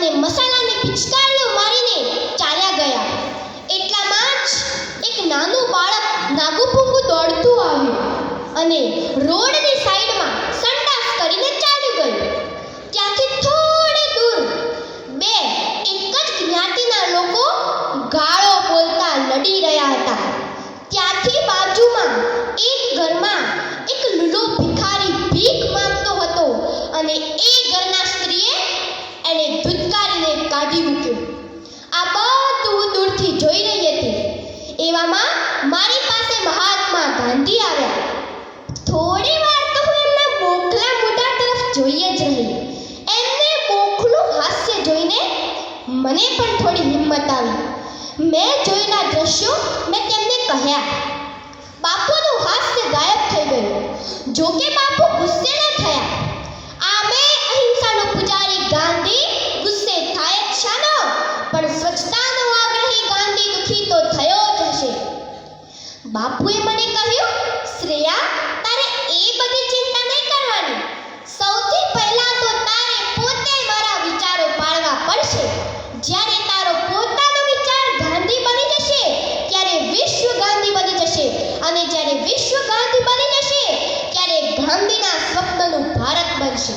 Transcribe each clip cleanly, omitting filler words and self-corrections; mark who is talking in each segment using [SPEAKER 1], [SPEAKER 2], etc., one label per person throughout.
[SPEAKER 1] અને મસાલાની પિચકારીઓ મારીને ચાલ્યા ગયા. એટલામાં જ એક નાનું બાળક નાગુપુંગું દોડતું આવ્યું અને રોડની સાઈડમાં સંડાસ કરીને ચાલ્યું ગયું. ત્યાંથી થોડે દૂર બે એક જ જ્ઞાતિના લોકો ગાળો બોલતા લડી રહ્યા હતા. ત્યાંથી બાજુમાં એક ઘરમાં એક લૂલો ભિખારી ભીખ માંગતો હતો અને એ ઘરના સ્ત્રીએ એને ધુતકારીને કાઢી મૂક્યો. આ બધું દૂરથી જોઈ રહી હતી. એવામાં મારી પાસે મહાત્મા ગાંધી આવ્યા. થોડી વાર તો હું એમના બોખલા મોઢા તરફ જોઈએ જ રહી. એમને બોખલું હાસ્ય જોઈને મને પણ થોડી હિંમત આવી. મેં જોયેલા દ્રશ્યો મેં તેમને કહ્યા. બાપુનું હાસ્ય ગાયબ થઈ ગયું. જોકે બાપુ ગુસ્સે ન થયા. આમે અહિંસાનો પૂજારી ગાંધી ગુસ્સે થાય જ શાનો, પણ સ્વચ્છતાનો આગ્રહી ગાંધી દુખી તો થયો જ હશે. બાપુએ મને કહ્યું, શ્રેયા, તારે એ બધી ચિંતા નહીં કરવાની. સૌથી પહેલા તો તારે પોતે મારા વિચારો પાળવા પડશે. જ્યારે તારો પોતાનો વિચાર ગાંધી બની જશે ત્યારે વિશ્વ ગાંધી બની જશે, અને જ્યારે વિશ્વ ગાંધી બની જશે ત્યારે ગાંધીના સ્વપ્નનું ભારત બનશે.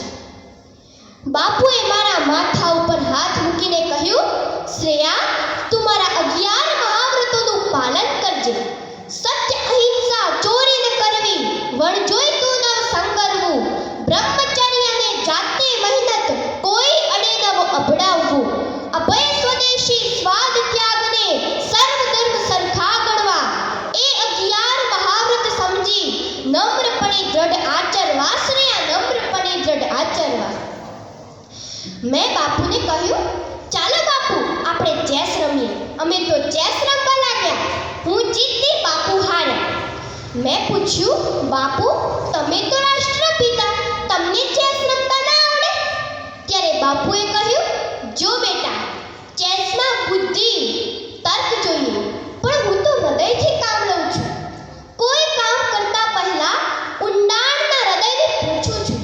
[SPEAKER 1] બાપુએ મારા માથા ઉપર હાથ મૂકીને કહ્યું, શ્રેયા, તું મારા 11 મહાવ્રતોનું પાલન કરજે. સત્ય, અહિંસા, ચોરી ન કરવી, વણજોઈતું ન સંગરવું, બ્રહ્મચર્ય અને જાતે મહેનત, કોઈ અડે ન અભડાવવું, અભય સ્વદેશી સ્વાદ ત્યાગને સર્વ ધર્મ સરખા ગણવા, એ 11 મહાવ્રત સમજી નમ્રપણે દ્રઢ આચરવા. શ્રેયા, નમ્રપણે દ્રઢ આચરવા. મેં બાપુને કહ્યું, ચાલો બાપુ, આપણે ચેસ રમીએ. અમે તો ચેસ રમવા લાગ્યા. હું જીતી, બાપુ હાર્યા. મેં પૂછ્યું, બાપુ, તમે તો રાષ્ટ્રપિતા, તમને ચેસ રમતા ના આવડે? ત્યારે બાપુએ કહ્યું, જો બેટા, ચેસમાં બુદ્ધિ, તર્ક જોઈએ, પણ હું તો હૃદયથી કામ લઉં છું. કોઈ કામ કરતા પહેલા ઊંડાણના હૃદયને પૂછું છું.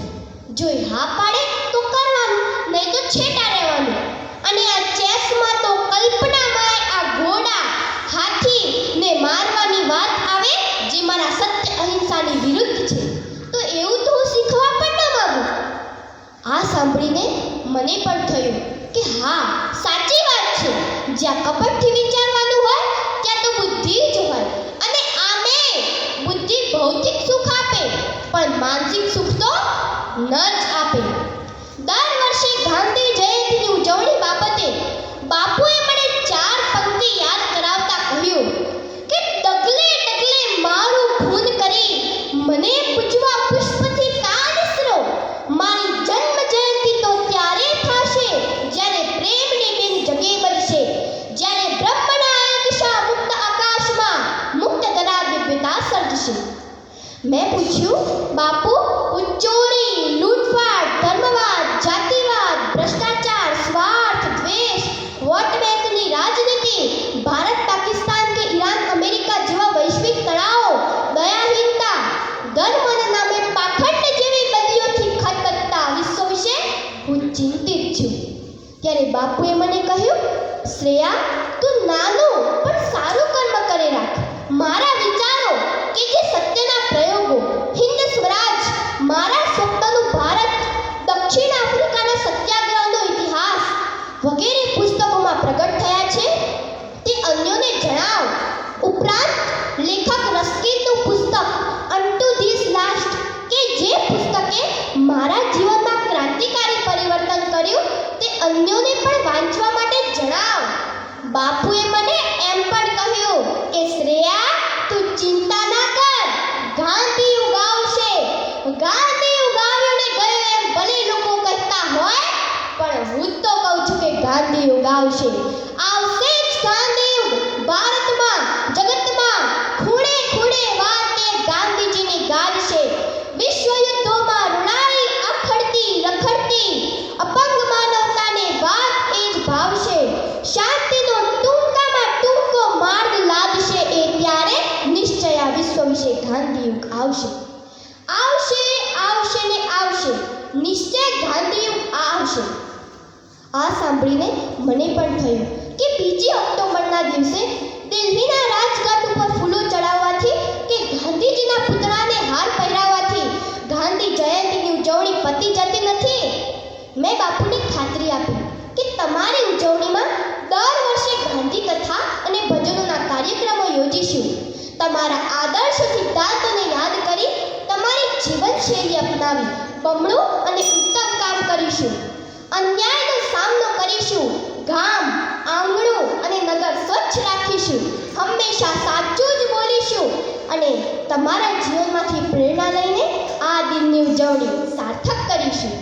[SPEAKER 1] જો એ હા પાડે તો કરવાનું, નહીં તો છેટા રહેવાનું. અને આ ચેસમાં તો કલ્પનામાં આ ઘોડા, હાથી ને મારવાની વાત આવે જે મારા સત્ય અહિંસાની વિરુદ્ધ છે, તો એવું તો હું શીખવા પણ ન માંગુ. આ સાંભળીને મને પણ થયું કે હા, સાચી વાત છે. જ્યાં કપટથી વિચારવાનું હોય ત્યાં તો બુદ્ધિ જ હોય. અને આમે બુદ્ધિ ભૌતિક સુખ આપે, પણ માનસિક સુખ તો ન જ આપે. દર વર્ષે ગાંધી જયંતિની ઉજવણી બાબતે બાપુએ મને 4 પંક્તિ યાદ કરાવતા કહ્યું કે ડગલે ડગલે મારું ખૂન કરી મને પૂજવા પુષ્પથી કા નિસરો. મારી જન્મ જયંતિ તો ત્યારે થશે જ્યારે પ્રેમની બિન જગે બનશે, જ્યારે બ્રહ્મના દિશા મુક્ત આકાશમાં મુક્ત ધરા દિવ્યતા સર્જશે. મેં પૂછ્યું, બાપુ, ચોરી, લૂંટફાટ, ધર્મવાદ, જાતિવાદ, ભ્રષ્ટાચાર, સ્વાર્થ, દ્વેષ, વોટ બેંકની રાજનીતિ, ભારત, પાકિસ્તાન કે ઈરાન, અમેરિકા જેવા વૈશ્વિક તણાવો, દયાહીનતા, ધર્મના નામે પાખંડ જેવી બદીઓથી ખતખતતા વિશ્વ વિશે હું ચિંતિત છું. ત્યારે બાપુએ મને કહ્યું, શ્રેયા, તું નાનું પણ સારું કર્મ કરી રાખ. મારા વિચારો કે જે સત્યના પ્રયોગો, હિન્દ સ્વરાજ, મારા સ્વપ્નનું ભારત, દક્ષિણ આફ્રિકાના સત્યાગ્રહનો ઇતિહાસ વગેરે પુસ્તકોમાં પ્રગટ થયા છે તે અન્યોને જણાવ. ઉપરાંત લેખક રસ્કિનનું પુસ્તક અનટુ ધીસ લાસ્ટ, કે જે પુસ્તકે મારા જીવનમાં ક્રાંતિકારી પરિવર્તન કર્યું, તે અન્યોને પણ વાંચવા માટે જણાવ. બાપુએ મને એમ પણ કહ્યું કે શ્રેયા, તું ચિંતા ના કર, ગાંધી ઉગાવશે. ગાંધી ઉગાવ્યો ને ગયો એમ ભલે લોકો કહેતા હોય, પણ હું તો કહું છું કે ગાંધી ઉગાવશે. આવશે જ ગાંધી યુગ. ભારતમાં, જગતમાં, ખૂણે ખૂણે વાત એ ગાંધીજીની ગાજશે. વિશ્વ યુદ્ધોમાં રૂણાઈ, આખડતી, રખડતી અપંગ માનવતાને વાત એ જ ભાવશે. શાંતિનો ટૂંકામાં ટૂંકો માર્ગ લાદશે એ ત્યારે નિશ્ચય આ વિશ્વ વિશે ગાંધી યુગ આવશે. આવશે, આવશે ને આવશે, નિશ્ચય ગાંધી યુગ આવશે. આ સાંભળીને મને પણ થયું કે બીજી ઓક્ટોબરના દિવસે દિલ્હીના રાજઘાટ ઉપર ફૂલો ચડાવવાથી કે ગાંધીજીના પુતળાને હાર પહેરાવવાથી ગાંધી જયંતિની ઉજવણી પતી જતી નથી. મેં બાપુને ખાતરી આપી કે તમારી ઉજવણીમાં દર વર્ષે ગાંધી કથા અને ભજનોના કાર્યક્રમો યોજીશું. તમારા આદર્શ સિદ્ધાંતોને યાદ કરી તમારી જીવનશૈલી અપનાવી બમણું અને ઉત્તમ કામ કરીશું. અન્યાયનો સામનો કરીશું. ગામ, આંગણું અને નગર સ્વચ્છ રાખીશું. હંમેશા સાચું જ બોલીશું અને તમારા જીવનમાંથી પ્રેરણા લઈને આ દિનની ઉજવણી સાર્થક કરીશું.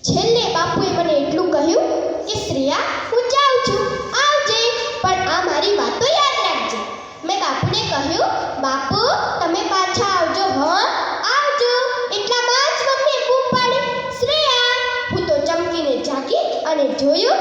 [SPEAKER 1] છેલ્લે બાપુએ મને એટલું કહ્યું કે શ્રેયા, હું જાઉં છું, આવજે, પણ આ મારી વાતો યાદ રાખજે. મેં બાપુને કહ્યું, બાપુ તમે પાછા આવજો, હં આવજો. એટલામાં જ મમ્મીએ બૂમ પાડી, શ્રેયા. હું તો ચમકીને જાગી અને જોયું